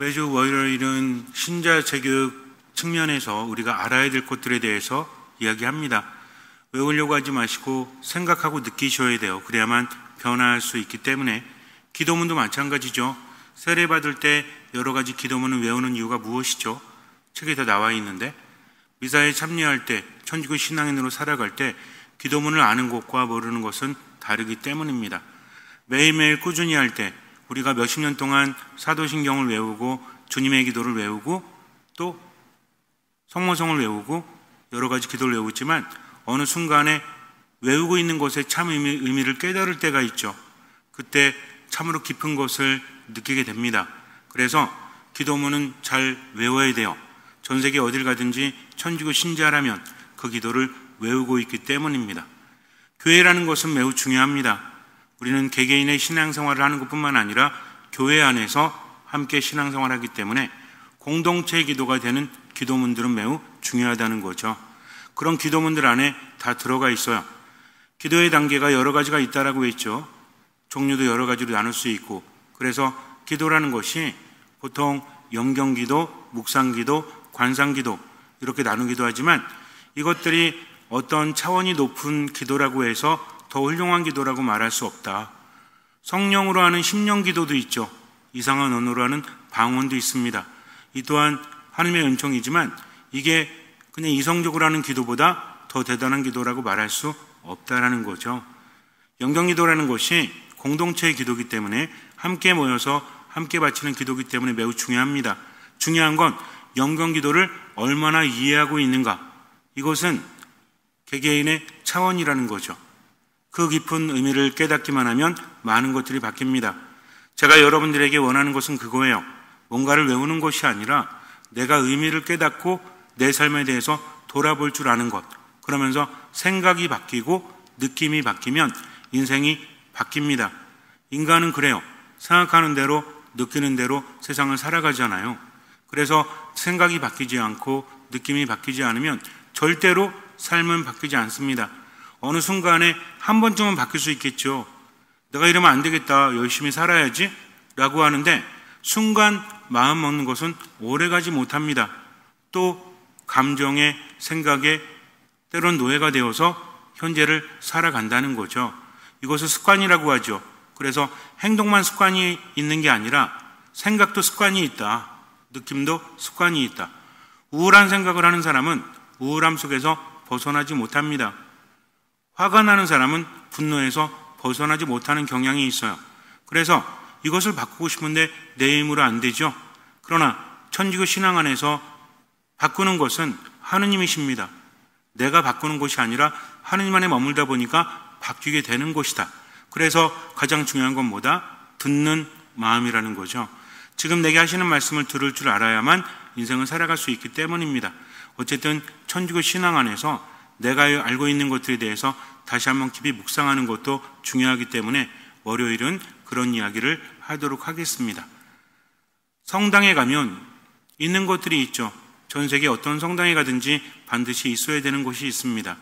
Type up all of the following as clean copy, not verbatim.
매주 월요일은 신자 재교육 측면에서 우리가 알아야 될 것들에 대해서 이야기합니다. 외우려고 하지 마시고 생각하고 느끼셔야 돼요. 그래야만 변화할 수 있기 때문에 기도문도 마찬가지죠. 세례받을 때 여러 가지 기도문을 외우는 이유가 무엇이죠? 책에 다 나와 있는데 미사에 참여할 때, 천주교 신앙인으로 살아갈 때 기도문을 아는 것과 모르는 것은 다르기 때문입니다. 매일매일 꾸준히 할 때 우리가 몇십 년 동안 사도신경을 외우고 주님의 기도를 외우고 또 성모성을 외우고 여러 가지 기도를 외우지만 어느 순간에 외우고 있는 것의 참 의미를 깨달을 때가 있죠. 그때 참으로 깊은 것을 느끼게 됩니다. 그래서 기도문은 잘 외워야 돼요. 전 세계 어딜 가든지 천주교 신자라면 그 기도를 외우고 있기 때문입니다. 교회라는 것은 매우 중요합니다. 우리는 개개인의 신앙생활을 하는 것뿐만 아니라 교회 안에서 함께 신앙생활을 하기 때문에 공동체의 기도가 되는 기도문들은 매우 중요하다는 거죠. 그런 기도문들 안에 다 들어가 있어요. 기도의 단계가 여러 가지가 있다라고 했죠. 종류도 여러 가지로 나눌 수 있고, 그래서 기도라는 것이 보통 영경기도, 묵상기도, 관상기도 이렇게 나누기도 하지만 이것들이 어떤 차원이 높은 기도라고 해서 더 훌륭한 기도라고 말할 수 없다. 성령으로 하는 심령기도도 있죠. 이상한 언어로 하는 방언도 있습니다. 이 또한 하나님의 은총이지만 이게 그냥 이성적으로 하는 기도보다 더 대단한 기도라고 말할 수 없다라는 거죠. 영경기도라는 것이 공동체의 기도이기 때문에 함께 모여서 함께 바치는 기도이기 때문에 매우 중요합니다. 중요한 건 영경기도를 얼마나 이해하고 있는가. 이것은 개개인의 차원이라는 거죠. 그 깊은 의미를 깨닫기만 하면 많은 것들이 바뀝니다. 제가 여러분들에게 원하는 것은 그거예요. 뭔가를 외우는 것이 아니라 내가 의미를 깨닫고 내 삶에 대해서 돌아볼 줄 아는 것. 그러면서 생각이 바뀌고 느낌이 바뀌면 인생이 바뀝니다. 인간은 그래요. 생각하는 대로 느끼는 대로 세상을 살아가잖아요. 그래서 생각이 바뀌지 않고 느낌이 바뀌지 않으면 절대로 삶은 바뀌지 않습니다. 어느 순간에 한 번쯤은 바뀔 수 있겠죠. 내가 이러면 안 되겠다, 열심히 살아야지 라고 하는데 순간 마음 먹는 것은 오래가지 못합니다. 또 감정에 생각에 때론 노예가 되어서 현재를 살아간다는 거죠. 이것을 습관이라고 하죠. 그래서 행동만 습관이 있는 게 아니라 생각도 습관이 있다. 느낌도 습관이 있다. 우울한 생각을 하는 사람은 우울함 속에서 벗어나지 못합니다. 화가 나는 사람은 분노에서 벗어나지 못하는 경향이 있어요. 그래서 이것을 바꾸고 싶은데 내 힘으로 안 되죠. 그러나 천주교 신앙 안에서 바꾸는 것은 하느님이십니다. 내가 바꾸는 것이 아니라 하느님 안에 머물다 보니까 바뀌게 되는 것이다. 그래서 가장 중요한 건 뭐다? 듣는 마음이라는 거죠. 지금 내게 하시는 말씀을 들을 줄 알아야만 인생을 살아갈 수 있기 때문입니다. 어쨌든 천주교 신앙 안에서 내가 알고 있는 것들에 대해서 다시 한번 깊이 묵상하는 것도 중요하기 때문에 월요일은 그런 이야기를 하도록 하겠습니다. 성당에 가면 있는 것들이 있죠. 전 세계 어떤 성당에 가든지 반드시 있어야 되는 곳이 있습니다.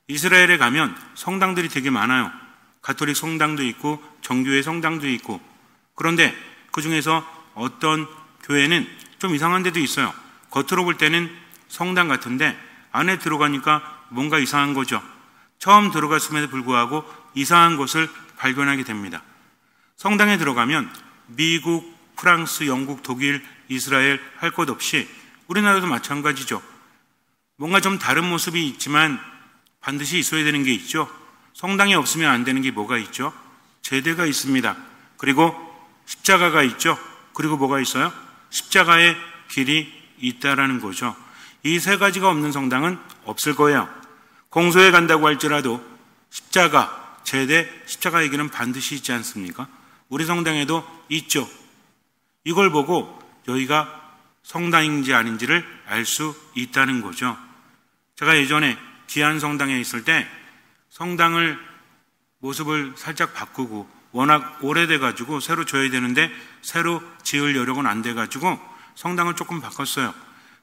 이스라엘에 가면 성당들이 되게 많아요. 가톨릭 성당도 있고 정교회 성당도 있고, 그런데 그 중에서 어떤 교회는 좀 이상한 데도 있어요. 겉으로 볼 때는 성당 같은데 안에 들어가니까 뭔가 이상한 거죠. 처음 들어갔음에도 불구하고 이상한 것을 발견하게 됩니다. 성당에 들어가면 미국, 프랑스, 영국, 독일, 이스라엘 할 것 없이 우리나라도 마찬가지죠. 뭔가 좀 다른 모습이 있지만 반드시 있어야 되는 게 있죠. 성당에 없으면 안 되는 게 뭐가 있죠? 제대가 있습니다. 그리고 십자가가 있죠. 그리고 뭐가 있어요? 십자가의 길이 있다라는 거죠. 이 세 가지가 없는 성당은 없을 거예요. 공소에 간다고 할지라도 십자가, 제대, 십자가의 길은 반드시 있지 않습니까? 우리 성당에도 있죠. 이걸 보고 여기가 성당인지 아닌지를 알 수 있다는 거죠. 제가 예전에 귀한 성당에 있을 때 성당을 모습을 살짝 바꾸고 워낙 오래돼가지고 새로 줘야 되는데 새로 지을 여력은 안 돼가지고 성당을 조금 바꿨어요.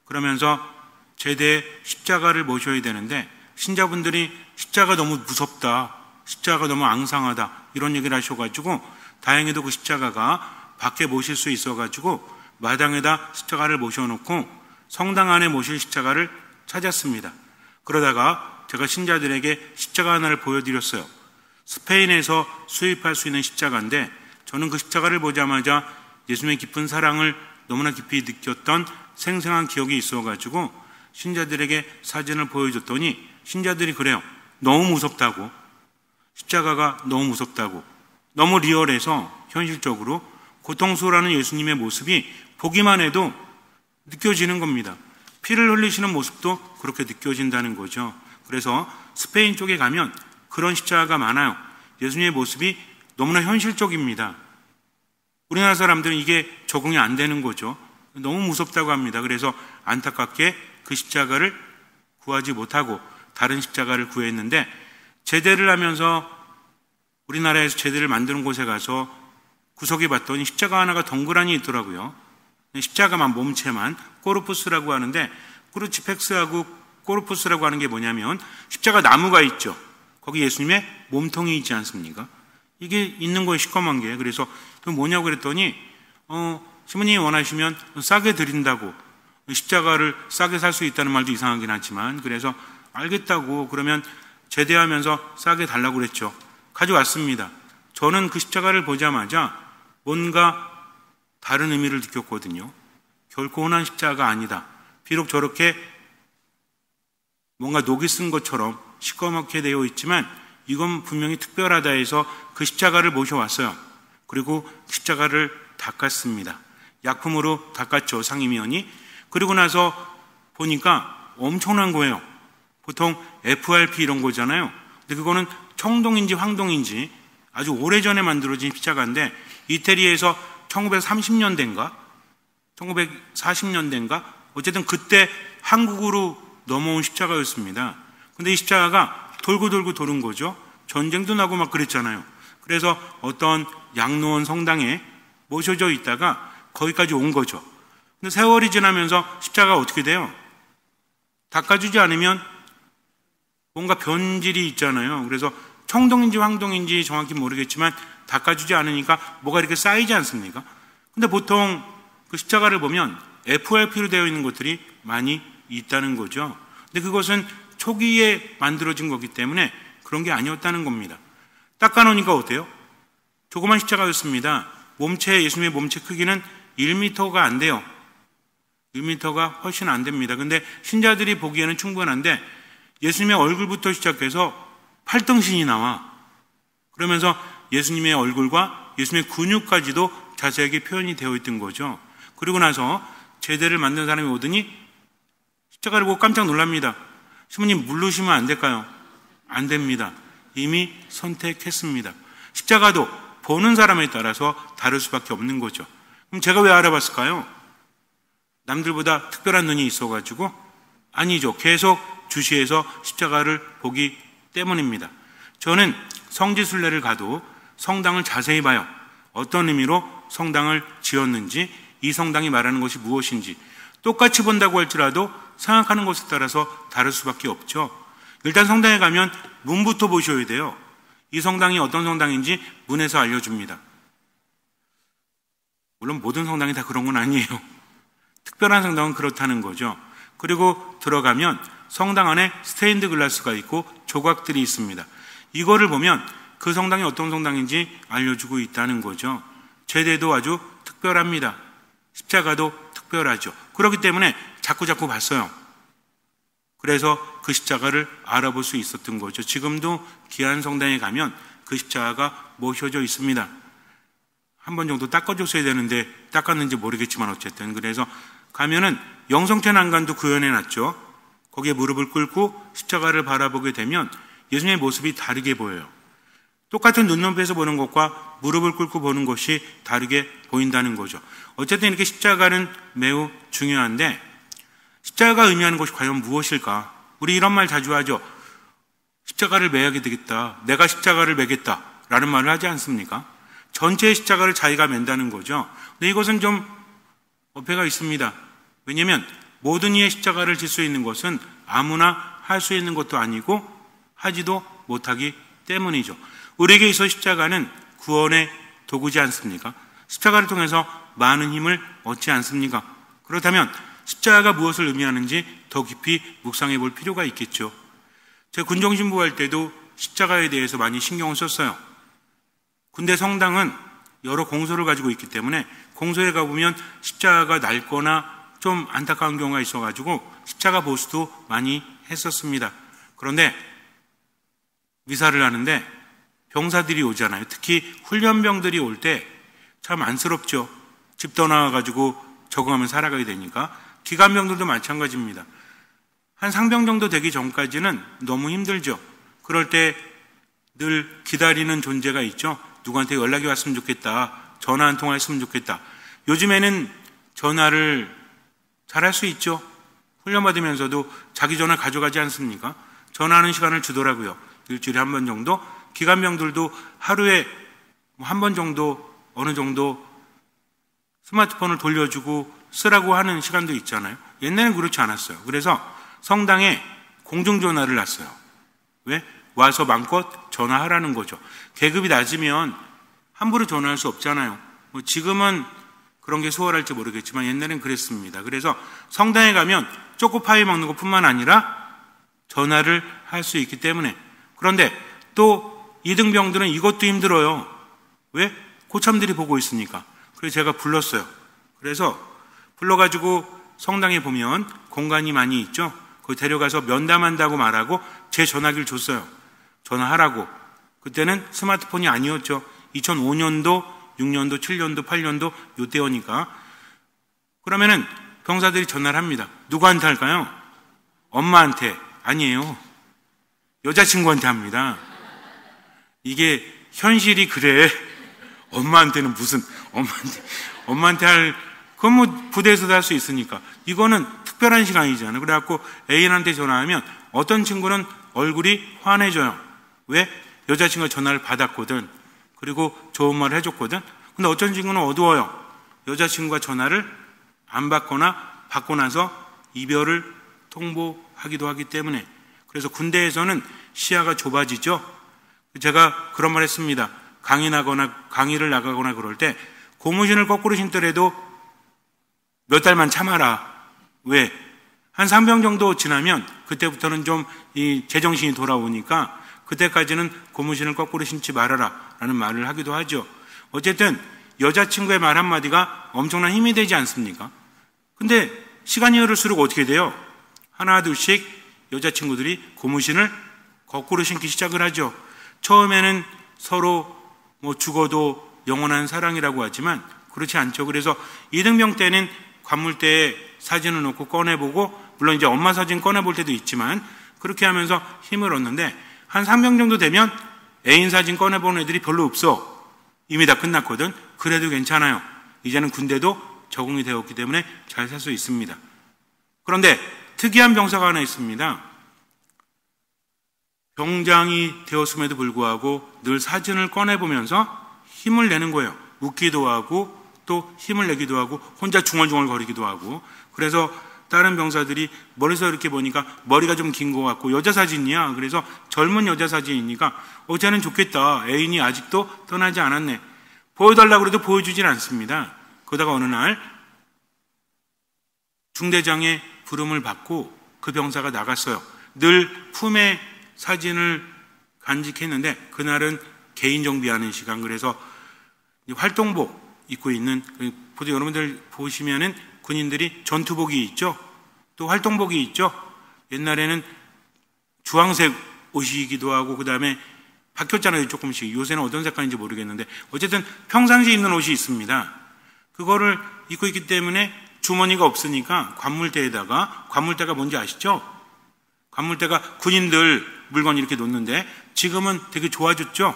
그러면서 제대 십자가를 모셔야 되는데 신자분들이 십자가 너무 무섭다, 십자가 너무 앙상하다 이런 얘기를 하셔가지고 다행히도 그 십자가가 밖에 모실 수 있어가지고 마당에다 십자가를 모셔놓고 성당 안에 모실 십자가를 찾았습니다. 그러다가 제가 신자들에게 십자가 하나를 보여드렸어요. 스페인에서 수입할 수 있는 십자가인데 저는 그 십자가를 보자마자 예수님의 깊은 사랑을 너무나 깊이 느꼈던 생생한 기억이 있어가지고 신자들에게 사진을 보여줬더니 신자들이 그래요. 너무 무섭다고. 십자가가 너무 무섭다고. 너무 리얼해서 현실적으로 고통스러워하는 예수님의 모습이 보기만 해도 느껴지는 겁니다. 피를 흘리시는 모습도 그렇게 느껴진다는 거죠. 그래서 스페인 쪽에 가면 그런 십자가가 많아요. 예수님의 모습이 너무나 현실적입니다. 우리나라 사람들은 이게 적응이 안 되는 거죠. 너무 무섭다고 합니다. 그래서 안타깝게 그 십자가를 구하지 못하고 다른 십자가를 구했는데 제대를 하면서 우리나라에서 제대를 만드는 곳에 가서 구석에 봤더니 십자가 하나가 덩그러니 있더라고요. 십자가만 몸체만 코르푸스라고 하는데 크루치펙스하고 코르푸스라고 하는 게 뭐냐면 십자가 나무가 있죠. 거기 예수님의 몸통이 있지 않습니까? 이게 있는 거예요. 시커먼 게. 그래서 그 뭐냐고 그랬더니 시모님이 원하시면 싸게 드린다고 십자가를 싸게 살 수 있다는 말도 이상하긴 하지만 그래서 알겠다고 그러면 제대하면서 싸게 달라고 그랬죠. 가져왔습니다. 저는 그 십자가를 보자마자 뭔가 다른 의미를 느꼈거든요. 결코 흔한 십자가가 아니다. 비록 저렇게 뭔가 녹이 쓴 것처럼 시꺼멓게 되어 있지만 이건 분명히 특별하다 해서 그 십자가를 모셔왔어요. 그리고 십자가를 닦았습니다. 약품으로 닦았죠. 상임위원이. 그리고 나서 보니까 엄청난 거예요. 보통 FRP 이런 거잖아요. 근데 그거는 청동인지 황동인지 아주 오래전에 만들어진 십자가인데 이태리에서 1930년대인가 1940년대인가 어쨌든 그때 한국으로 넘어온 십자가였습니다. 근데 이 십자가가 돌고 도는 거죠. 전쟁도 나고 막 그랬잖아요. 그래서 어떤 양로원 성당에 모셔져 있다가 거기까지 온 거죠. 근데 세월이 지나면서 십자가가 어떻게 돼요? 닦아주지 않으면 뭔가 변질이 있잖아요. 그래서 청동인지 황동인지 정확히 모르겠지만 닦아주지 않으니까 뭐가 이렇게 쌓이지 않습니까? 근데 보통 그 십자가를 보면 FRP로 되어 있는 것들이 많이 있다는 거죠. 근데 그것은 초기에 만들어진 거기 때문에 그런 게 아니었다는 겁니다. 닦아놓으니까 어때요? 조그만 십자가였습니다. 예수님의 몸체 크기는 1m가 안 돼요. 1m가 훨씬 안 됩니다. 근데 신자들이 보기에는 충분한데 예수님의 얼굴부터 시작해서 팔등신이 나와. 그러면서 예수님의 얼굴과 예수님의 근육까지도 자세하게 표현이 되어 있던 거죠. 그리고 나서 제대를 만든 사람이 오더니 십자가를 보고 깜짝 놀랍니다. 시모님 물르시면 안 될까요? 안 됩니다. 이미 선택했습니다. 십자가도 보는 사람에 따라서 다를 수밖에 없는 거죠. 그럼 제가 왜 알아봤을까요? 남들보다 특별한 눈이 있어가지고? 아니죠. 계속 주시해서 십자가를 보기 때문입니다. 저는 성지순례를 가도 성당을 자세히 봐요. 어떤 의미로 성당을 지었는지, 이 성당이 말하는 것이 무엇인지 똑같이 본다고 할지라도 생각하는 것에 따라서 다를 수밖에 없죠. 일단 성당에 가면 문부터 보셔야 돼요. 이 성당이 어떤 성당인지 문에서 알려줍니다. 물론 모든 성당이 다 그런 건 아니에요. 특별한 성당은 그렇다는 거죠. 그리고 들어가면 성당 안에 스테인드 글라스가 있고 조각들이 있습니다. 이거를 보면 그 성당이 어떤 성당인지 알려주고 있다는 거죠. 제대도 아주 특별합니다. 십자가도 특별하죠. 그렇기 때문에 자꾸 봤어요. 그래서 그 십자가를 알아볼 수 있었던 거죠. 지금도 귀한 성당에 가면 그 십자가가 모셔져 있습니다. 한 번 정도 닦아줬어야 되는데 닦았는지 모르겠지만 어쨌든 그래서 가면은 영성체 난간도 구현해놨죠. 거기에 무릎을 꿇고 십자가를 바라보게 되면 예수님의 모습이 다르게 보여요. 똑같은 눈높이에서 보는 것과 무릎을 꿇고 보는 것이 다르게 보인다는 거죠. 어쨌든 이렇게 십자가는 매우 중요한데 십자가가 의미하는 것이 과연 무엇일까? 우리 이런 말 자주 하죠. 십자가를 매야게 되겠다. 내가 십자가를 매겠다. 라는 말을 하지 않습니까? 전체의 십자가를 자기가 맨다는 거죠. 근데 이것은 좀 어폐가 있습니다. 왜냐하면 모든 이의 십자가를 질 수 있는 것은 아무나 할 수 있는 것도 아니고 하지도 못하기 때문이죠. 우리에게 있어 십자가는 구원의 도구지 않습니까? 십자가를 통해서 많은 힘을 얻지 않습니까? 그렇다면 십자가가 무엇을 의미하는지 더 깊이 묵상해 볼 필요가 있겠죠. 제가 군정신부 할 때도 십자가에 대해서 많이 신경을 썼어요. 군대 성당은 여러 공소를 가지고 있기 때문에 공소에 가보면 십자가가 낡거나 좀 안타까운 경우가 있어가지고 십자가 보수도 많이 했었습니다. 그런데 미사를 하는데 병사들이 오잖아요. 특히 훈련병들이 올 때 참 안쓰럽죠. 집 떠나가지고 적응하면 살아가야 되니까. 기관병들도 마찬가지입니다. 한 상병 정도 되기 전까지는 너무 힘들죠. 그럴 때 늘 기다리는 존재가 있죠. 누구한테 연락이 왔으면 좋겠다. 전화 한 통 했으면 좋겠다. 요즘에는 전화를 잘할 수 있죠. 훈련받으면서도 자기 전화 가져가지 않습니까? 전화하는 시간을 주더라고요. 일주일에 한 번 정도. 기관병들도 하루에 한 번 정도 어느 정도 스마트폰을 돌려주고 쓰라고 하는 시간도 있잖아요. 옛날에는 그렇지 않았어요. 그래서 성당에 공중전화를 놨어요. 왜? 와서 마음껏 전화하라는 거죠. 계급이 낮으면 함부로 전화할 수 없잖아요. 지금은 그런 게 수월할지 모르겠지만 옛날엔 그랬습니다. 그래서 성당에 가면 초코파이 먹는 것뿐만 아니라 전화를 할 수 있기 때문에. 그런데 또 이등병들은 이것도 힘들어요. 왜? 고참들이 보고 있으니까. 그래서 제가 불렀어요. 그래서 불러가지고 성당에 보면 공간이 많이 있죠. 거기 데려가서 면담한다고 말하고 제 전화기를 줬어요. 전화하라고. 그때는 스마트폰이 아니었죠. 2005년도, 6년도, 7년도, 8년도 요때여니까. 그러면은 병사들이 전화를 합니다. 누구한테 할까요? 엄마한테. 아니에요. 여자친구한테 합니다. 이게 현실이 그래. 엄마한테는 무슨, 엄마한테 할, 그건 뭐 부대에서도 할 수 있으니까. 이거는 특별한 시간이잖아요. 그래갖고 애인한테 전화하면 어떤 친구는 얼굴이 환해져요. 왜? 여자친구가 전화를 받았거든. 그리고 좋은 말을 해줬거든. 근데 어떤 친구는 어두워요. 여자친구가 전화를 안 받거나 받고 나서 이별을 통보하기도 하기 때문에. 그래서 군대에서는 시야가 좁아지죠. 제가 그런 말 했습니다. 강의를 나가거나 그럴 때 고무신을 거꾸로 신더라도 몇 달만 참아라. 왜? 한 3병 정도 지나면 그때부터는 좀 이 제정신이 돌아오니까 그때까지는 고무신을 거꾸로 신지 말아라 라는 말을 하기도 하죠. 어쨌든 여자친구의 말 한마디가 엄청난 힘이 되지 않습니까? 근데 시간이 흐를수록 어떻게 돼요? 하나 둘씩 여자친구들이 고무신을 거꾸로 신기 시작을 하죠. 처음에는 서로 뭐 죽어도 영원한 사랑이라고 하지만 그렇지 않죠. 그래서 이등병 때는 관물대에 사진을 놓고 꺼내보고, 물론 이제 엄마 사진 꺼내볼 때도 있지만 그렇게 하면서 힘을 얻는데, 한 3병 정도 되면 애인 사진 꺼내보는 애들이 별로 없어. 이미 다 끝났거든. 그래도 괜찮아요. 이제는 군대도 적응이 되었기 때문에 잘 살 수 있습니다. 그런데 특이한 병사가 하나 있습니다. 병장이 되었음에도 불구하고 늘 사진을 꺼내보면서 힘을 내는 거예요. 웃기도 하고 또 힘을 내기도 하고 혼자 중얼중얼 거리기도 하고. 그래서 다른 병사들이 멀리서 이렇게 보니까 머리가 좀 긴 것 같고 여자 사진이야. 그래서 젊은 여자 사진이니까 쟤는 좋겠다. 애인이 아직도 떠나지 않았네. 보여달라고 해도 보여주질 않습니다. 그러다가 어느 날 중대장의 부름을 받고 그 병사가 나갔어요. 늘 품에 사진을 간직했는데 그날은 개인 정비하는 시간. 그래서 활동복 입고 있는, 보통 여러분들 보시면은 군인들이 전투복이 있죠. 또 활동복이 있죠. 옛날에는 주황색 옷이기도 하고 그 다음에 바뀌었잖아요. 조금씩. 요새는 어떤 색깔인지 모르겠는데 어쨌든 평상시에 입는 옷이 있습니다. 그거를 입고 있기 때문에 주머니가 없으니까 관물대가 뭔지 아시죠? 관물대가 군인들 물건 이렇게 놓는데 지금은 되게 좋아졌죠?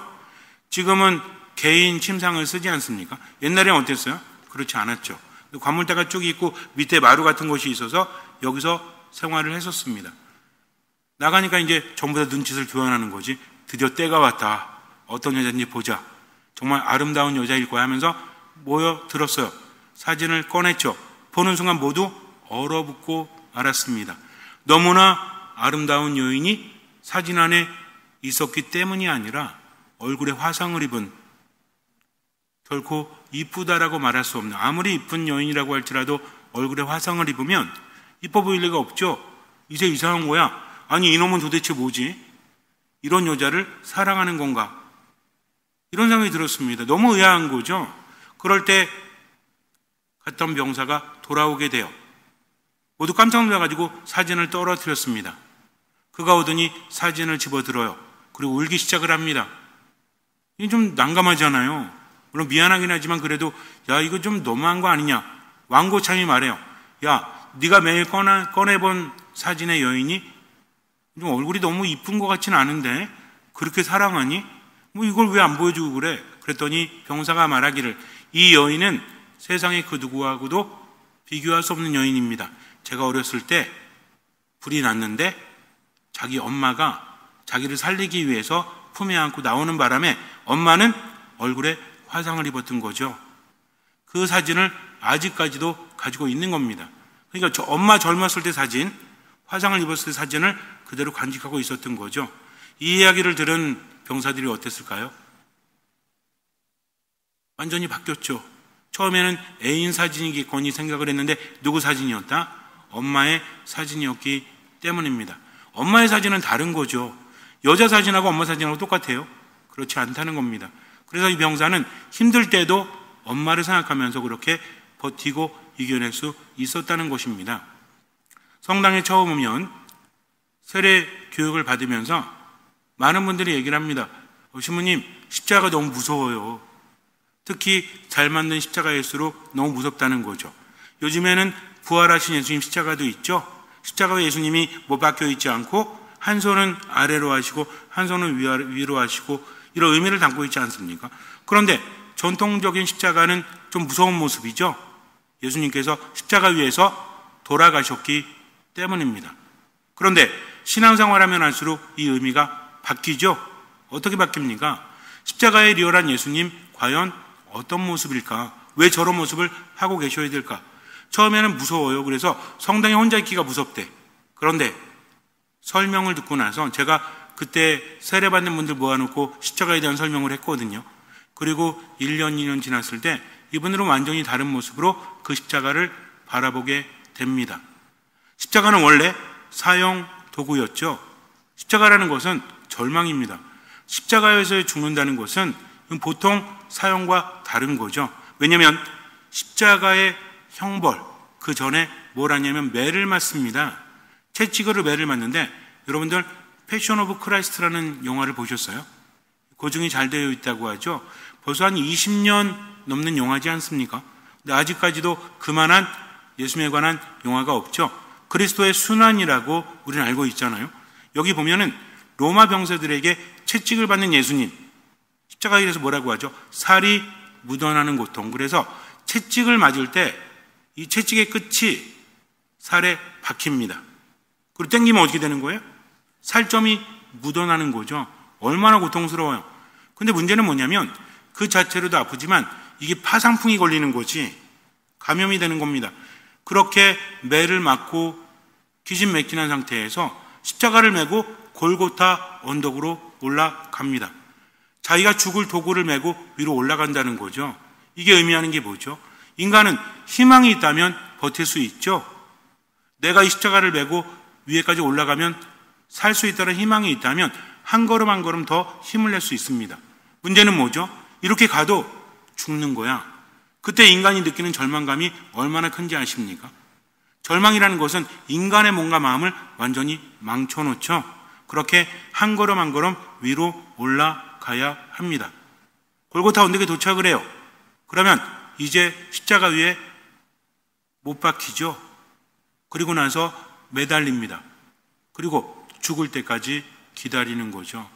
지금은 개인 침상을 쓰지 않습니까? 옛날에는 어땠어요? 그렇지 않았죠. 관물대가 쭉 있고 밑에 마루 같은 곳이 있어서 여기서 생활을 했었습니다. 나가니까 이제 전부 다 눈짓을 교환하는 거지. 드디어 때가 왔다. 어떤 여자인지 보자. 정말 아름다운 여자일 거야 하면서 모여들었어요. 사진을 꺼냈죠. 보는 순간 모두 얼어붙고 말았습니다. 너무나 아름다운 여인이 사진 안에 있었기 때문이 아니라 얼굴에 화상을 입은, 결코 이쁘다라고 말할 수 없는, 아무리 이쁜 여인이라고 할지라도 얼굴에 화상을 입으면 이뻐 보일 리가 없죠. 이제 이상한 거야. 아니 이놈은 도대체 뭐지? 이런 여자를 사랑하는 건가? 이런 생각이 들었습니다. 너무 의아한 거죠. 그럴 때 갔던 병사가 돌아오게 돼요. 모두 깜짝 놀라가지고 사진을 떨어뜨렸습니다. 그가 오더니 사진을 집어들어요. 그리고 울기 시작을 합니다. 이게 좀 난감하잖아요. 물론 미안하긴 하지만 그래도 야 이거 좀 너무한 거 아니냐. 왕고참이 말해요. 야 네가 매일 꺼내본 사진의 여인이 좀 얼굴이 너무 이쁜 것 같지는 않은데 그렇게 사랑하니? 뭐 이걸 왜 안 보여주고 그래? 그랬더니 병사가 말하기를 이 여인은 세상의 그 누구하고도 비교할 수 없는 여인입니다. 제가 어렸을 때 불이 났는데 자기 엄마가 자기를 살리기 위해서 품에 안고 나오는 바람에 엄마는 얼굴에 화상을 입었던 거죠. 그 사진을 아직까지도 가지고 있는 겁니다. 그러니까 엄마 젊었을 때 사진, 화상을 입었을 때 사진을 그대로 간직하고 있었던 거죠. 이 이야기를 들은 병사들이 어땠을까요? 완전히 바뀌었죠. 처음에는 애인 사진이겠거니 생각을 했는데 누구 사진이었다? 엄마의 사진이었기 때문입니다. 엄마의 사진은 다른 거죠. 여자 사진하고 엄마 사진하고 똑같아요. 그렇지 않다는 겁니다. 그래서 이 병사는 힘들 때도 엄마를 생각하면서 그렇게 버티고 이겨낼 수 있었다는 것입니다. 성당에 처음 오면 세례 교육을 받으면서 많은 분들이 얘기를 합니다. 신부님, 십자가가 너무 무서워요. 특히 잘 만든 십자가일수록 너무 무섭다는 거죠. 요즘에는 부활하신 예수님 십자가도 있죠. 십자가에 예수님이 못 박혀 있지 않고 한 손은 아래로 하시고 한 손은 위로 하시고 이런 의미를 담고 있지 않습니까? 그런데 전통적인 십자가는 좀 무서운 모습이죠. 예수님께서 십자가 위에서 돌아가셨기 때문입니다. 그런데 신앙생활하면 할수록 이 의미가 바뀌죠. 어떻게 바뀝니까? 십자가의 리얼한 예수님 과연 어떤 모습일까? 왜 저런 모습을 하고 계셔야 될까? 처음에는 무서워요. 그래서 성당에 혼자 있기가 무섭대. 그런데 설명을 듣고 나서 제가 그때 세례받는 분들 모아놓고 십자가에 대한 설명을 했거든요. 그리고 1년, 2년 지났을 때 이분들은 완전히 다른 모습으로 그 십자가를 바라보게 됩니다. 십자가는 원래 사형 도구였죠. 십자가라는 것은 절망입니다. 십자가에서 죽는다는 것은 보통 사형과 다른 거죠. 왜냐하면 십자가의 형벌, 그 전에 뭘 하냐면 매를 맞습니다. 채찍으로 매를 맞는데 여러분들 패션 오브 크라이스트라는 영화를 보셨어요? 고증이 잘 되어 있다고 하죠. 벌써 한 20년 넘는 영화지 않습니까? 근데 아직까지도 그만한 예수님에 관한 영화가 없죠. 그리스도의 순환이라고 우리는 알고 있잖아요. 여기 보면은 로마 병사들에게 채찍을 받는 예수님, 십자가에 대해서 뭐라고 하죠? 살이 묻어나는 고통. 그래서 채찍을 맞을 때 이 채찍의 끝이 살에 박힙니다. 그리고 땡기면 어떻게 되는 거예요? 살점이 묻어나는 거죠. 얼마나 고통스러워요. 근데 문제는 뭐냐면 그 자체로도 아프지만 이게 파상풍이 걸리는 거지 감염이 되는 겁니다. 그렇게 매를 맞고 기진맥진한 상태에서 십자가를 메고 골고타 언덕으로 올라갑니다. 자기가 죽을 도구를 메고 위로 올라간다는 거죠. 이게 의미하는 게 뭐죠? 인간은 희망이 있다면 버틸 수 있죠. 내가 이 십자가를 메고 위에까지 올라가면 살 수 있다는 희망이 있다면 한 걸음 한 걸음 더 힘을 낼 수 있습니다. 문제는 뭐죠? 이렇게 가도 죽는 거야. 그때 인간이 느끼는 절망감이 얼마나 큰지 아십니까? 절망이라는 것은 인간의 몸과 마음을 완전히 망쳐놓죠. 그렇게 한 걸음 한 걸음 위로 올라가야 합니다. 골고타 언덕에 도착을 해요. 그러면 이제 십자가 위에 못 박히죠. 그리고 나서 매달립니다. 그리고 죽을 때까지 기다리는 거죠.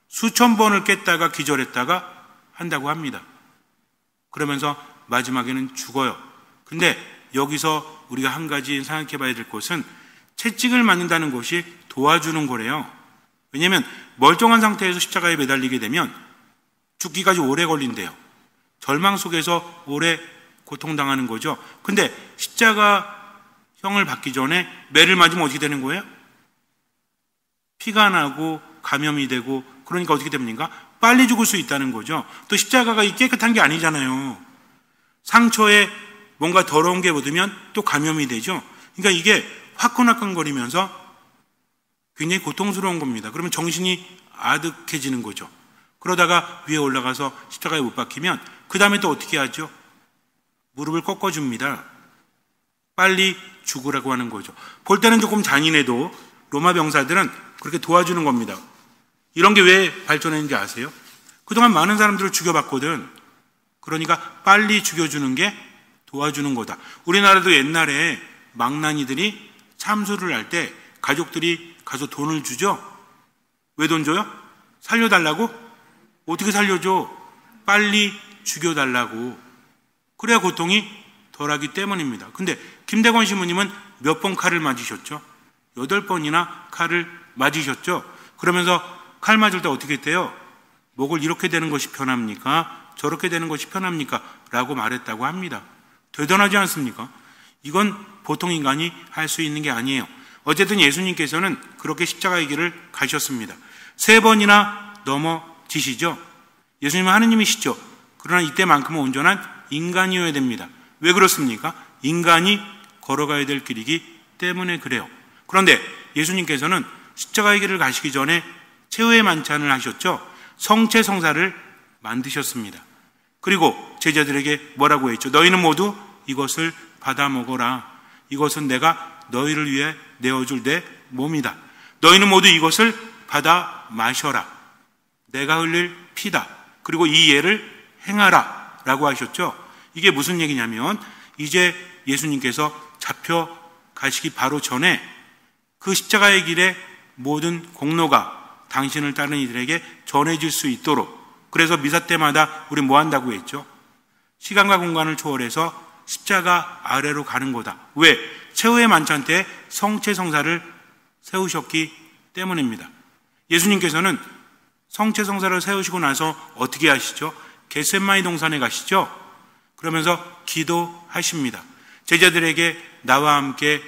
수천 번을 깼다가 기절했다가 한다고 합니다. 그러면서 마지막에는 죽어요. 근데 여기서 우리가 한 가지 생각해 봐야 될 것은 채찍을 맞는다는 것이 도와주는 거래요. 왜냐하면 멀쩡한 상태에서 십자가에 매달리게 되면 죽기까지 오래 걸린대요. 절망 속에서 오래 고통당하는 거죠. 근데 십자가형을 받기 전에 매를 맞으면 어떻게 되는 거예요? 피가 나고 감염이 되고 그러니까 어떻게 됩니까? 빨리 죽을 수 있다는 거죠. 또 십자가가 깨끗한 게 아니잖아요. 상처에 뭔가 더러운 게 묻으면 또 감염이 되죠. 그러니까 이게 화끈화끈거리면서 굉장히 고통스러운 겁니다. 그러면 정신이 아득해지는 거죠. 그러다가 위에 올라가서 십자가에 못 박히면 그 다음에 또 어떻게 하죠? 무릎을 꺾어줍니다. 빨리 죽으라고 하는 거죠. 볼 때는 조금 잔인해도 로마 병사들은 그렇게 도와주는 겁니다. 이런 게 왜 발전했는지 아세요? 그동안 많은 사람들을 죽여봤거든. 그러니까 빨리 죽여주는 게 도와주는 거다. 우리나라도 옛날에 망나니들이 참수를 할 때 가족들이 가서 돈을 주죠. 왜 돈 줘요? 살려달라고? 어떻게 살려줘? 빨리 죽여달라고. 그래야 고통이 덜하기 때문입니다. 근데 김대권 신부님은 몇 번 칼을 맞으셨죠? 8번이나 칼을 맞으셨죠? 그러면서 칼 맞을 때 어떻게 했대요? 목을 이렇게 되는 것이 편합니까? 저렇게 되는 것이 편합니까? 라고 말했다고 합니다. 대단하지 않습니까? 이건 보통 인간이 할 수 있는 게 아니에요. 어쨌든 예수님께서는 그렇게 십자가의 길을 가셨습니다. 3번이나 넘어지시죠? 예수님은 하느님이시죠. 그러나 이때만큼은 온전한 인간이어야 됩니다. 왜 그렇습니까? 인간이 걸어가야 될 길이기 때문에 그래요. 그런데 예수님께서는 십자가의 길을 가시기 전에 최후의 만찬을 하셨죠. 성체성사를 만드셨습니다. 그리고 제자들에게 뭐라고 했죠? 너희는 모두 이것을 받아 먹어라. 이것은 내가 너희를 위해 내어줄 내 몸이다. 너희는 모두 이것을 받아 마셔라. 내가 흘릴 피다. 그리고 이 예를 행하라 라고 하셨죠. 이게 무슨 얘기냐면 이제 예수님께서 잡혀가시기 바로 전에 그 십자가의 길의 모든 공로가 당신을 따르는 이들에게 전해질 수 있도록, 그래서 미사 때마다 우리 뭐 한다고 했죠? 시간과 공간을 초월해서 십자가 아래로 가는 거다. 왜? 최후의 만찬 때 성체성사를 세우셨기 때문입니다. 예수님께서는 성체성사를 세우시고 나서 어떻게 하시죠? 겟세마니 동산에 가시죠? 그러면서 기도하십니다. 제자들에게 나와 함께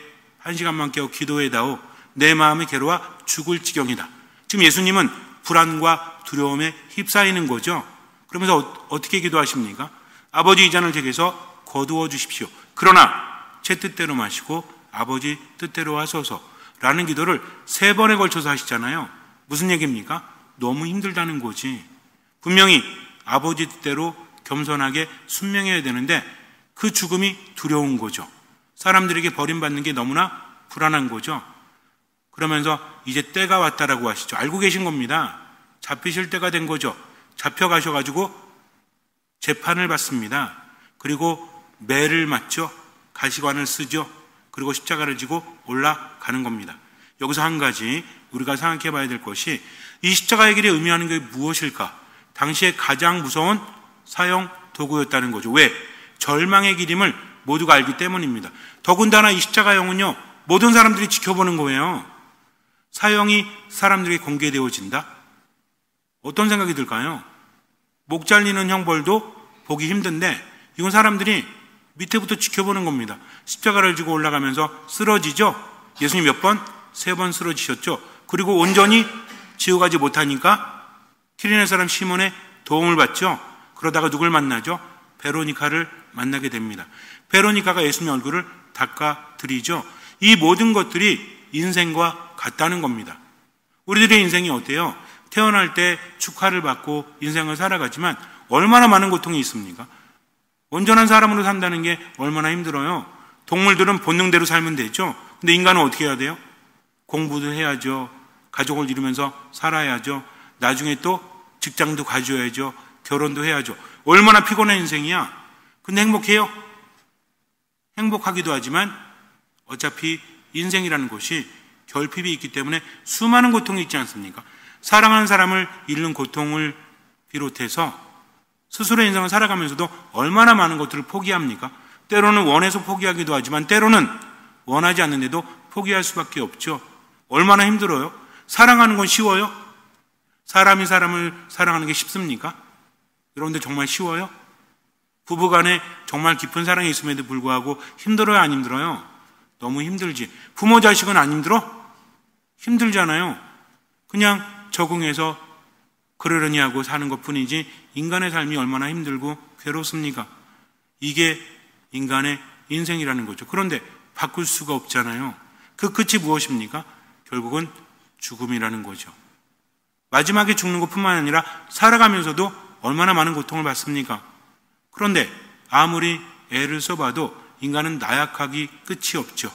1시간만 깨어 기도해다오. 내 마음이 괴로워 죽을 지경이다. 지금 예수님은 불안과 두려움에 휩싸이는 거죠. 그러면서 어떻게 기도하십니까? 아버지 이 잔을 제게서 거두어 주십시오. 그러나 제 뜻대로 마시고 아버지 뜻대로 하소서 라는 기도를 3번에 걸쳐서 하시잖아요. 무슨 얘기입니까? 너무 힘들다는 거지. 분명히 아버지 뜻대로 겸손하게 순명해야 되는데 그 죽음이 두려운 거죠. 사람들에게 버림받는 게 너무나 불안한 거죠. 그러면서 이제 때가 왔다라고 하시죠. 알고 계신 겁니다. 잡히실 때가 된 거죠. 잡혀가셔가지고 재판을 받습니다. 그리고 매를 맞죠. 가시관을 쓰죠. 그리고 십자가를 지고 올라가는 겁니다. 여기서 한 가지 우리가 생각해 봐야 될 것이 이 십자가의 길이 의미하는 게 무엇일까? 당시에 가장 무서운 사형 도구였다는 거죠. 왜? 절망의 길임을 모두가 알기 때문입니다. 더군다나 이 십자가형은요, 모든 사람들이 지켜보는 거예요. 사형이 사람들에게 공개되어진다? 어떤 생각이 들까요? 목 잘리는 형벌도 보기 힘든데 이건 사람들이 밑에부터 지켜보는 겁니다. 십자가를 지고 올라가면서 쓰러지죠? 예수님 몇 번? 3번 쓰러지셨죠? 그리고 온전히 지어가지 못하니까 키리네 사람 시몬의 도움을 받죠? 그러다가 누굴 만나죠? 베로니카를 만나게 됩니다. 베로니카가 예수님 얼굴을 닦아드리죠. 이 모든 것들이 인생과 같다는 겁니다. 우리들의 인생이 어때요? 태어날 때 축하를 받고 인생을 살아가지만 얼마나 많은 고통이 있습니까? 온전한 사람으로 산다는 게 얼마나 힘들어요. 동물들은 본능대로 살면 되죠. 근데 인간은 어떻게 해야 돼요? 공부도 해야죠. 가족을 이루면서 살아야죠. 나중에 또 직장도 가져야죠. 결혼도 해야죠. 얼마나 피곤한 인생이야. 근데 행복해요? 행복하기도 하지만 어차피 인생이라는 것이 결핍이 있기 때문에 수많은 고통이 있지 않습니까? 사랑하는 사람을 잃는 고통을 비롯해서 스스로의 인생을 살아가면서도 얼마나 많은 것들을 포기합니까? 때로는 원해서 포기하기도 하지만 때로는 원하지 않는데도 포기할 수밖에 없죠. 얼마나 힘들어요? 사랑하는 건 쉬워요? 사람이 사람을 사랑하는 게 쉽습니까? 여러분들 정말 쉬워요? 부부간에 정말 깊은 사랑이 있음에도 불구하고 힘들어요? 안 힘들어요? 너무 힘들지. 부모 자식은 안 힘들어? 힘들잖아요. 그냥 적응해서 그러려니 하고 사는 것 뿐이지 인간의 삶이 얼마나 힘들고 괴롭습니까? 이게 인간의 인생이라는 거죠. 그런데 바꿀 수가 없잖아요. 그 끝이 무엇입니까? 결국은 죽음이라는 거죠. 마지막에 죽는 것뿐만 아니라 살아가면서도 얼마나 많은 고통을 받습니까? 그런데 아무리 애를 써봐도 인간은 나약하기 끝이 없죠.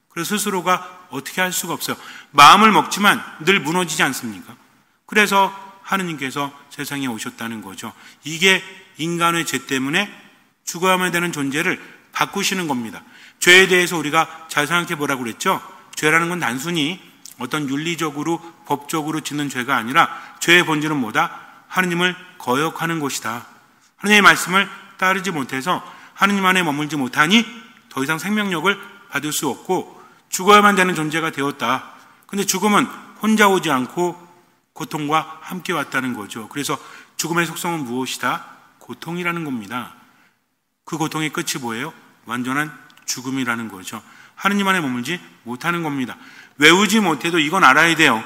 그래서 스스로가 어떻게 할 수가 없어요. 마음을 먹지만 늘 무너지지 않습니까? 그래서 하느님께서 세상에 오셨다는 거죠. 이게 인간의 죄 때문에 죽어야만 되는 존재를 바꾸시는 겁니다. 죄에 대해서 우리가 잘 생각해 보라고 그랬죠. 죄라는 건 단순히 어떤 윤리적으로 법적으로 짓는 죄가 아니라 죄의 본질은 뭐다? 하느님을 거역하는 것이다. 하느님의 말씀을 따르지 못해서 하느님 안에 머물지 못하니 더 이상 생명력을 받을 수 없고 죽어야만 되는 존재가 되었다. 근데 죽음은 혼자 오지 않고 고통과 함께 왔다는 거죠. 그래서 죽음의 속성은 무엇이다? 고통이라는 겁니다. 그 고통의 끝이 뭐예요? 완전한 죽음이라는 거죠. 하느님 안에 머물지 못하는 겁니다. 외우지 못해도 이건 알아야 돼요.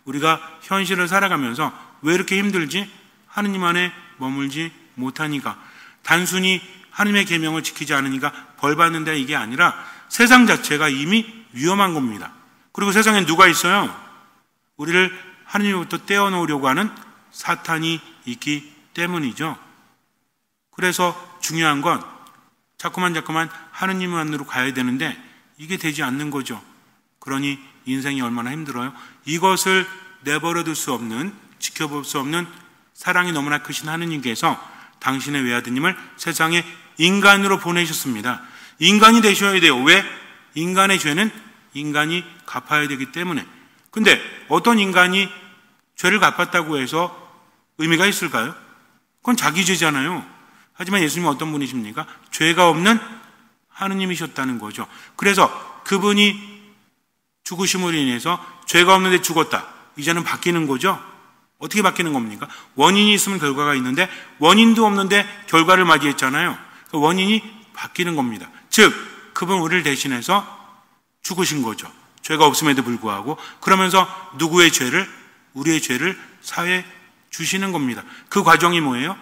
우리가 현실을 살아가면서 왜 이렇게 힘들지? 하느님 안에 머물지 못하니까. 단순히 하느님의 계명을 지키지 않으니까 벌 받는다 이게 아니라 세상 자체가 이미 위험한 겁니다. 그리고 세상에 누가 있어요? 우리를 하느님으로부터 떼어놓으려고 하는 사탄이 있기 때문이죠. 그래서 중요한 건 자꾸만 하느님 안으로 가야 되는데 이게 되지 않는 거죠. 그러니 인생이 얼마나 힘들어요. 이것을 내버려둘 수 없는, 지켜볼 수 없는 사랑이 너무나 크신 하느님께서 당신의 외아드님을 세상에 인간으로 보내셨습니다. 인간이 되셔야 돼요. 왜? 인간의 죄는 인간이 갚아야 되기 때문에. 근데 어떤 인간이 죄를 갚았다고 해서 의미가 있을까요? 그건 자기 죄잖아요. 하지만 예수님은 어떤 분이십니까? 죄가 없는 하느님이셨다는 거죠. 그래서 그분이 죽으심으로 인해서 죄가 없는데 죽었다. 이제는 바뀌는 거죠. 어떻게 바뀌는 겁니까? 원인이 있으면 결과가 있는데 원인도 없는데 결과를 맞이했잖아요. 그 원인이 바뀌는 겁니다. 즉 그분 우리를 대신해서 죽으신 거죠. 죄가 없음에도 불구하고. 그러면서 누구의 죄를? 우리의 죄를 사해 주시는 겁니다. 그 과정이 뭐예요?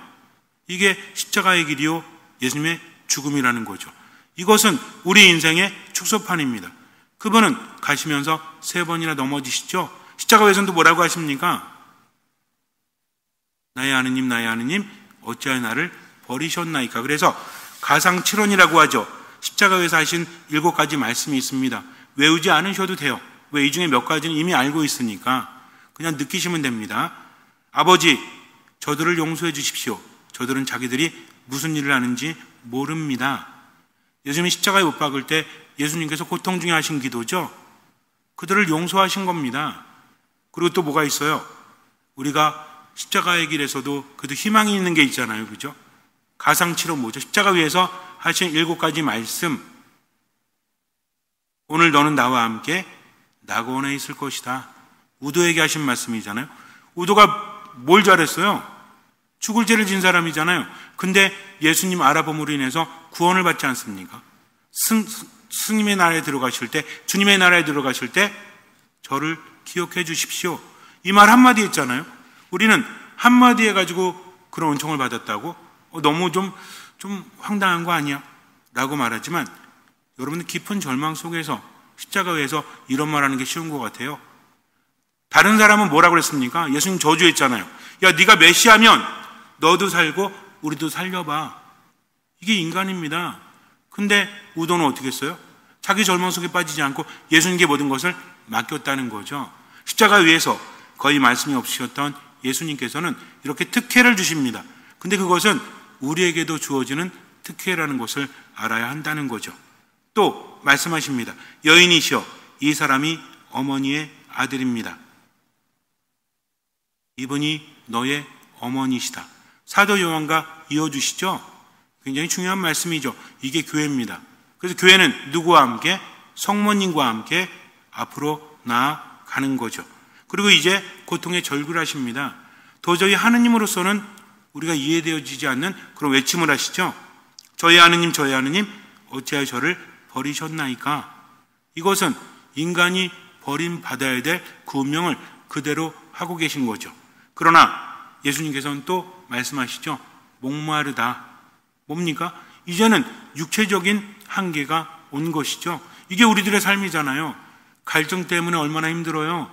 이게 십자가의 길이요 예수님의 죽음이라는 거죠. 이것은 우리 인생의 축소판입니다. 그분은 가시면서 3번이나 넘어지시죠. 십자가에서도 뭐라고 하십니까? 나의 하느님 어찌하여 나를 버리셨나이까. 그래서 가상칠언이라고 하죠. 십자가에서 하신 7가지 말씀이 있습니다. 외우지 않으셔도 돼요. 왜? 이 중에 몇 가지는 이미 알고 있으니까 그냥 느끼시면 됩니다. 아버지, 저들을 용서해 주십시오. 저들은 자기들이 무슨 일을 하는지 모릅니다. 예수님이 십자가에 못 박을 때 예수님께서 고통 중에 하신 기도죠. 그들을 용서하신 겁니다. 그리고 또 뭐가 있어요? 우리가 십자가의 길에서도 그래도 희망이 있는 게 있잖아요. 그죠? 가상치로 뭐죠? 십자가 위에서 하신 7가지 말씀. 오늘 너는 나와 함께 낙원에 있을 것이다. 우도에게 하신 말씀이잖아요. 우도가 뭘 잘했어요? 죽을 죄를 진 사람이잖아요. 근데 예수님 알아봄으로 인해서 구원을 받지 않습니까? 스님의 나라에 들어가실 때, 주님의 나라에 들어가실 때 저를 기억해 주십시오. 이 말 한마디 했잖아요. 우리는 한마디 해가지고 그런 은총을 받았다고? 너무 좀 황당한 거 아니야? 라고 말하지만 여러분들 깊은 절망 속에서 십자가 위에서 이런 말하는 게 쉬운 것 같아요. 다른 사람은 뭐라고 그랬습니까? 예수님 저주했잖아요. 야, 네가 메시아면 너도 살고 우리도 살려봐. 이게 인간입니다. 근데 우도는 어떻게 했어요? 자기 절망 속에 빠지지 않고 예수님께 모든 것을 맡겼다는 거죠. 십자가 위에서 거의 말씀이 없으셨던 예수님께서는 이렇게 특혜를 주십니다. 근데 그것은 우리에게도 주어지는 특혜라는 것을 알아야 한다는 거죠. 또 말씀하십니다. 여인이시여, 이 사람이 어머니의 아들입니다. 이분이 너의 어머니시다. 사도 요한과 이어주시죠. 굉장히 중요한 말씀이죠. 이게 교회입니다. 그래서 교회는 누구와 함께? 성모님과 함께 앞으로 나아가는 거죠. 그리고 이제 고통의 절규를 하십니다. 도저히 하느님으로서는 우리가 이해되어지지 않는 그런 외침을 하시죠. 저의 하느님, 저의 하느님, 어찌하여 저를 버리셨나이까. 이것은 인간이 버림받아야 될 그 운명을 그대로 하고 계신 거죠. 그러나 예수님께서는 또 말씀하시죠. 목마르다. 뭡니까? 이제는 육체적인 한계가 온 것이죠. 이게 우리들의 삶이잖아요. 갈증 때문에 얼마나 힘들어요.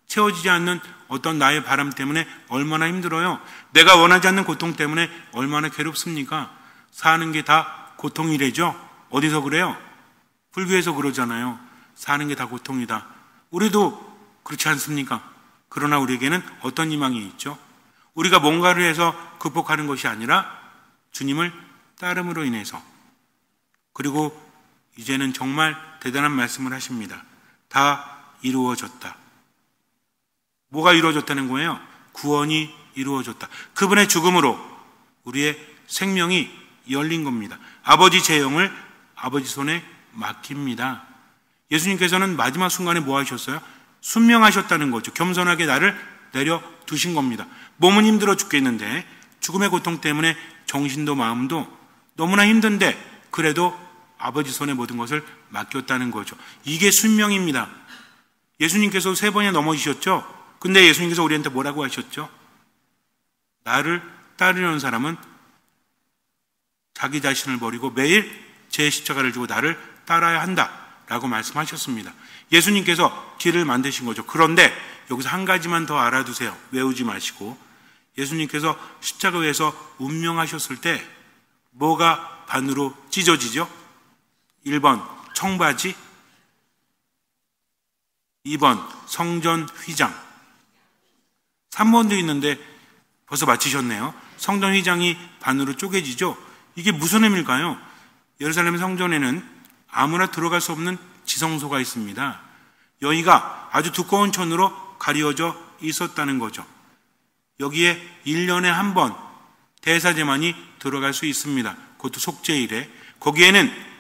채워지지 않는 어떤 나의 바람 때문에 얼마나 힘들어요. 내가 원하지 않는 고통 때문에 얼마나 괴롭습니까? 사는 게 다 고통이래죠. 어디서 그래요? 불교에서 그러잖아요. 사는 게 다 고통이다. 우리도 그렇지 않습니까? 그러나 우리에게는 어떤 희망이 있죠? 우리가 뭔가를 해서 극복하는 것이 아니라 주님을 따름으로 인해서. 그리고 이제는 정말 대단한 말씀을 하십니다. 다 이루어졌다. 뭐가 이루어졌다는 거예요? 구원이 이루어졌다. 그분의 죽음으로 우리의 생명이 열린 겁니다. 아버지 제 영을 아버지 손에 맡깁니다. 예수님께서는 마지막 순간에 뭐 하셨어요? 순명하셨다는 거죠. 겸손하게 나를 내려두신 겁니다. 몸은 힘들어 죽겠는데 죽음의 고통 때문에 정신도 마음도 너무나 힘든데 그래도 아버지 손에 모든 것을 맡겼다는 거죠. 이게 순명입니다. 예수님께서 3번이나 넘어지셨죠? 근데 예수님께서 우리한테 뭐라고 하셨죠? 나를 따르려는 사람은 자기 자신을 버리고 매일 제 십자가를 지고 나를 따라야 한다 라고 말씀하셨습니다. 예수님께서 길을 만드신 거죠. 그런데 여기서 한 가지만 더 알아두세요. 외우지 마시고 예수님께서 십자가 위에서 운명하셨을 때 뭐가 반으로 찢어지죠? 1번 청바지, 2번 성전 휘장, 3번도 있는데 벌써 맞히셨네요. 성전 휘장이 반으로 쪼개지죠. 이게 무슨 의미일까요? 예루살렘 성전에는 아무나 들어갈 수 없는 지성소가 있습니다. 여기가 아주 두꺼운 천으로 가려져 있었다는 거죠. 여기에 1년에 한 번 대사제만이 들어갈 수 있습니다. 그것도 속죄일에. 거기에는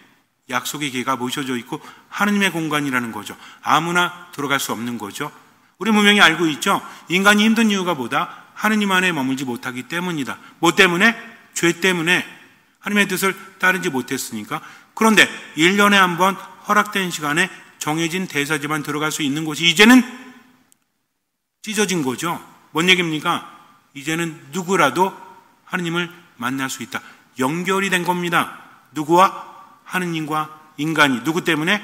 약속의 기회가 모셔져 있고 하느님의 공간이라는 거죠. 아무나 들어갈 수 없는 거죠. 우리 분명히 알고 있죠. 인간이 힘든 이유가 뭐다? 하느님 안에 머물지 못하기 때문이다. 뭐 때문에? 죄 때문에. 하나님의 뜻을 따르지 못했으니까. 그런데 1년에 한 번 허락된 시간에 정해진 대사제만 들어갈 수 있는 곳이 이제는 찢어진 거죠. 뭔 얘기입니까? 이제는 누구라도 하느님을 만날 수 있다. 연결이 된 겁니다. 누구와? 하느님과 인간이. 누구 때문에?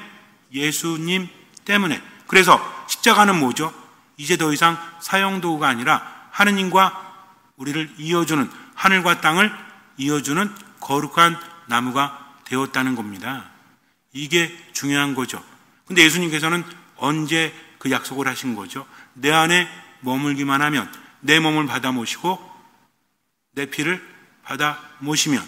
예수님 때문에. 그래서 십자가는 뭐죠? 이제 더 이상 사형도구가 아니라 하느님과 우리를 이어주는, 하늘과 땅을 이어주는 거룩한 나무가 되었다는 겁니다. 이게 중요한 거죠. 근데 예수님께서는 언제 그 약속을 하신 거죠? 내 안에 머물기만 하면, 내 몸을 받아 모시고 내 피를 받아 모시면,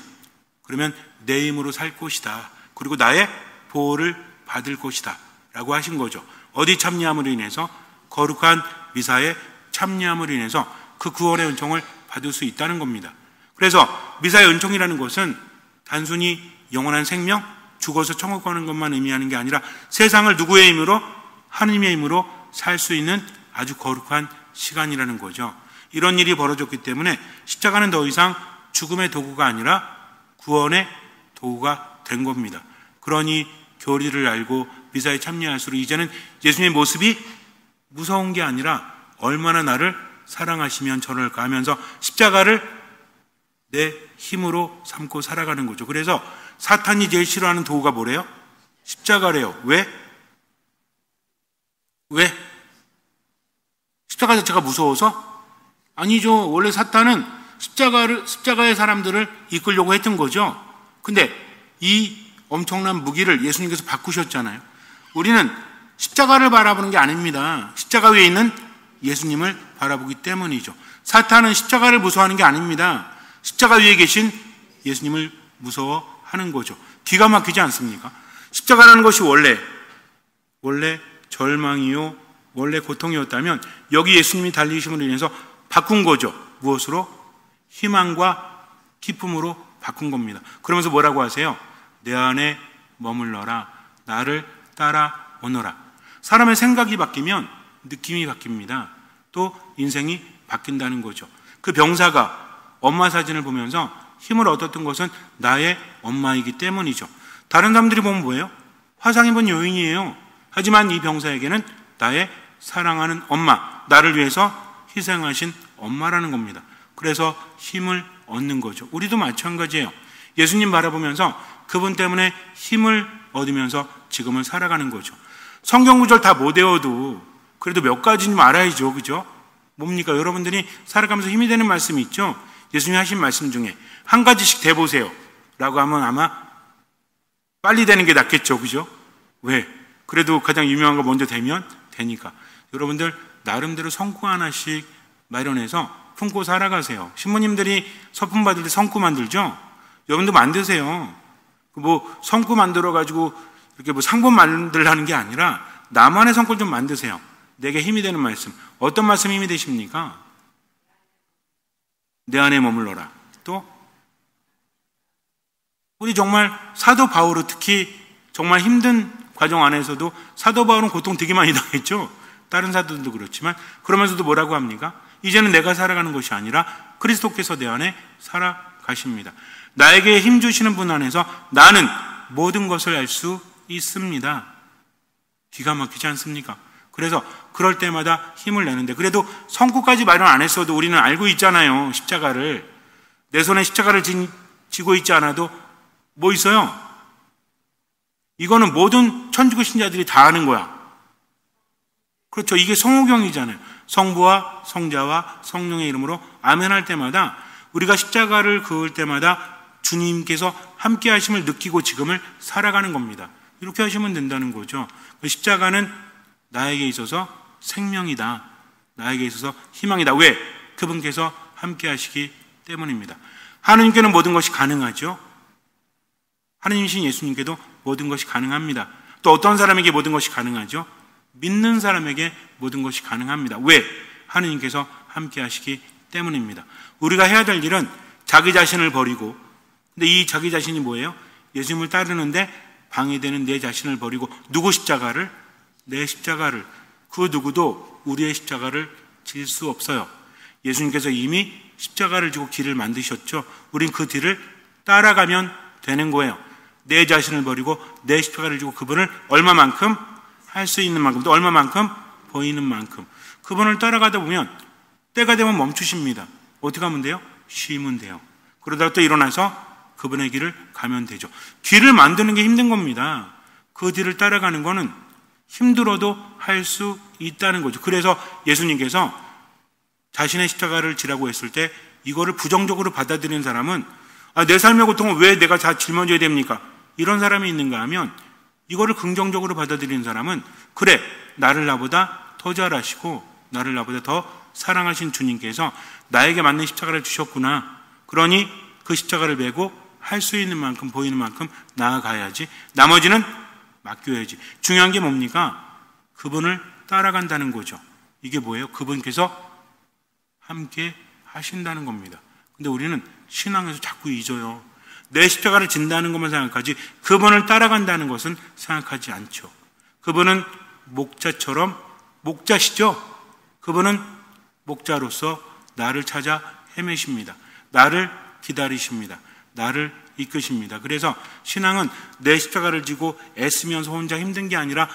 그러면 내 힘으로 살 것이다. 그리고 나의 보호를 받을 것이다 라고 하신 거죠. 어디 참여함으로 인해서? 거룩한 미사에 참여함으로 인해서 그 구원의 은총을 받을 수 있다는 겁니다. 그래서 미사의 은총이라는 것은 단순히 영원한 생명, 죽어서 천국 가는 것만 의미하는 게 아니라 세상을 누구의 힘으로? 하느님의 힘으로 살 수 있는 아주 거룩한 시간이라는 거죠. 이런 일이 벌어졌기 때문에 십자가는 더 이상 죽음의 도구가 아니라 구원의 도구가 된 겁니다. 그러니 교리를 알고 미사에 참여할수록 이제는 예수님의 모습이 무서운 게 아니라 얼마나 나를 사랑하시면 저럴까 하면서 십자가를 내 힘으로 삼고 살아가는 거죠. 그래서 사탄이 제일 싫어하는 도구가 뭐래요? 십자가래요. 왜? 십자가 자체가 무서워서? 아니죠. 원래 사탄은 십자가의 사람들을 이끌려고 했던 거죠. 근데 이 엄청난 무기를 예수님께서 바꾸셨잖아요. 우리는 십자가를 바라보는 게 아닙니다. 십자가 위에 있는 예수님을 바라보기 때문이죠. 사탄은 십자가를 무서워하는 게 아닙니다. 십자가 위에 계신 예수님을 무서워하는 거죠. 기가 막히지 않습니까? 십자가라는 것이 원래 절망이요, 원래 고통이었다면 여기 예수님이 달리심으로 인해서 바꾼 거죠. 무엇으로? 희망과 기쁨으로 바꾼 겁니다. 그러면서 뭐라고 하세요? 내 안에 머물러라. 나를 따라오너라. 사람의 생각이 바뀌면 느낌이 바뀝니다. 또 인생이 바뀐다는 거죠. 그 병사가 엄마 사진을 보면서 힘을 얻었던 것은 나의 엄마이기 때문이죠. 다른 사람들이 보면 뭐예요? 화상 입은 여인이에요. 하지만 이 병사에게는 나의 사랑하는 엄마, 나를 위해서 희생하신 엄마라는 겁니다. 그래서 힘을 얻는 거죠. 우리도 마찬가지예요. 예수님 바라보면서 그분 때문에 힘을 얻으면서 지금을 살아가는 거죠. 성경 구절 다 못 외워도 그래도 몇 가지는 알아야죠. 그죠? 뭡니까? 여러분들이 살아가면서 힘이 되는 말씀이 있죠? 예수님이 하신 말씀 중에 한 가지씩 대보세요 라고 하면 아마 빨리 되는 게 낫겠죠. 그죠? 왜? 그래도 가장 유명한 거 먼저 되면 되니까. 여러분들 나름대로 성구 하나씩 마련해서 품고 살아가세요. 신부님들이 서품 받을 때 성구 만들죠? 여러분도 만드세요. 뭐 성구 만들어가지고 이렇게 뭐 상품 만들라는 게 아니라 나만의 성구를 좀 만드세요. 내게 힘이 되는 말씀. 어떤 말씀이 힘이 되십니까? 내 안에 머물러라. 또 우리 정말 사도 바울은 특히 정말 힘든 과정 안에서도 사도 바울은 고통 되게 많이 당했죠. 다른 사도들도 그렇지만 그러면서도 뭐라고 합니까? 이제는 내가 살아가는 것이 아니라 그리스도께서 내 안에 살아가십니다. 나에게 힘 주시는 분 안에서 나는 모든 것을 알 수 있습니다. 기가 막히지 않습니까? 그래서 그럴 때마다 힘을 내는데 그래도 성구까지 마련 안 했어도 우리는 알고 있잖아요. 십자가를. 내 손에 십자가를 지고 있지 않아도 뭐 있어요? 이거는 모든 천주교 신자들이 다 아는 거야. 그렇죠. 이게 성호경이잖아요. 성부와 성자와 성령의 이름으로 아멘 할 때마다 우리가 십자가를 그을 때마다 주님께서 함께 하심을 느끼고 지금을 살아가는 겁니다. 이렇게 하시면 된다는 거죠. 십자가는 나에게 있어서 생명이다. 나에게 있어서 희망이다. 왜? 그분께서 함께 하시기 때문입니다. 하느님께는 모든 것이 가능하죠. 하느님이신 예수님께도 모든 것이 가능합니다. 또 어떤 사람에게 모든 것이 가능하죠? 믿는 사람에게 모든 것이 가능합니다. 왜? 하느님께서 함께 하시기 때문입니다. 우리가 해야 될 일은 자기 자신을 버리고, 근데 이 자기 자신이 뭐예요? 예수님을 따르는데 방해되는 내 자신을 버리고 누구 십자가를? 내 십자가를. 그 누구도 우리의 십자가를 질 수 없어요. 예수님께서 이미 십자가를 지고 길을 만드셨죠. 우린 그 뒤를 따라가면 되는 거예요. 내 자신을 버리고 내 십자가를 지고 그분을 얼마만큼? 할 수 있는 만큼, 또 얼마만큼? 보이는 만큼. 그분을 따라가다 보면 때가 되면 멈추십니다. 어떻게 하면 돼요? 쉬면 돼요. 그러다가 또 일어나서 그분의 길을 가면 되죠. 길을 만드는 게 힘든 겁니다. 그 뒤를 따라가는 거는 힘들어도 할 수 있다는 거죠. 그래서 예수님께서 자신의 십자가를 지라고 했을 때 이거를 부정적으로 받아들이는 사람은 내 삶의 고통은 왜 내가 다 짊어져야 됩니까? 이런 사람이 있는가 하면 이거를 긍정적으로 받아들이는 사람은 그래, 나를 나보다 더 잘하시고 나를 나보다 더 사랑하신 주님께서 나에게 맞는 십자가를 주셨구나. 그러니 그 십자가를 메고 할 수 있는 만큼 보이는 만큼 나아가야지. 나머지는 맡겨야지. 중요한 게 뭡니까? 그분을 따라간다는 거죠. 이게 뭐예요? 그분께서 함께 하신다는 겁니다. 근데 우리는 신앙에서 자꾸 잊어요. 내 십자가를 진다는 것만 생각하지 그분을 따라간다는 것은 생각하지 않죠. 그분은 목자처럼 목자시죠. 그분은 목자로서 나를 찾아 헤매십니다. 나를 기다리십니다. 나를 이끄십니다. 그래서 신앙은 내 십자가를 지고 애쓰면서 혼자 힘든 게 아니라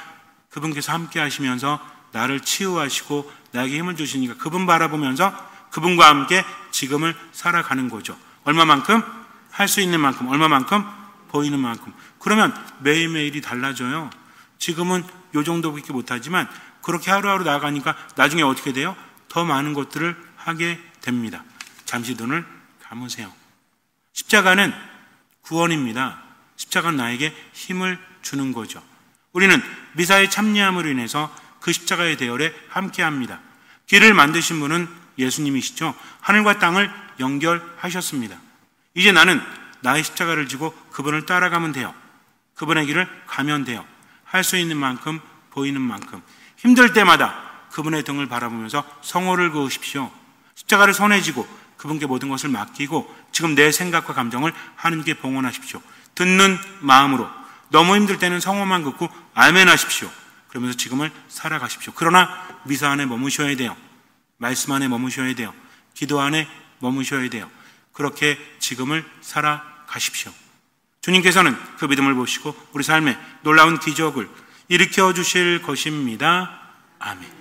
그분께서 함께 하시면서 나를 치유하시고 나에게 힘을 주시니까 그분 바라보면서 그분과 함께 지금을 살아가는 거죠. 얼마만큼? 할 수 있는 만큼. 얼마만큼? 보이는 만큼. 그러면 매일매일이 달라져요. 지금은 요 정도밖에 못하지만 그렇게 하루하루 나아가니까 나중에 어떻게 돼요? 더 많은 것들을 하게 됩니다. 잠시 눈을 감으세요. 십자가는 구원입니다. 십자가는 나에게 힘을 주는 거죠. 우리는 미사에 참여함으로 인해서 그 십자가의 대열에 함께합니다. 길을 만드신 분은 예수님이시죠. 하늘과 땅을 연결하셨습니다. 이제 나는 나의 십자가를 지고 그분을 따라가면 돼요. 그분의 길을 가면 돼요. 할 수 있는 만큼 보이는 만큼. 힘들 때마다 그분의 등을 바라보면서 성호를 그으십시오. 십자가를 손에 쥐고 그분께 모든 것을 맡기고 지금 내 생각과 감정을 하느님께 봉헌하십시오. 듣는 마음으로 너무 힘들 때는 성호만 긋고 아멘 하십시오. 그러면서 지금을 살아가십시오. 그러나 미사 안에 머무셔야 돼요. 말씀 안에 머무셔야 돼요. 기도 안에 머무셔야 돼요. 그렇게 지금을 살아가십시오. 주님께서는 그 믿음을 보시고 우리 삶에 놀라운 기적을 일으켜 주실 것입니다. 아멘.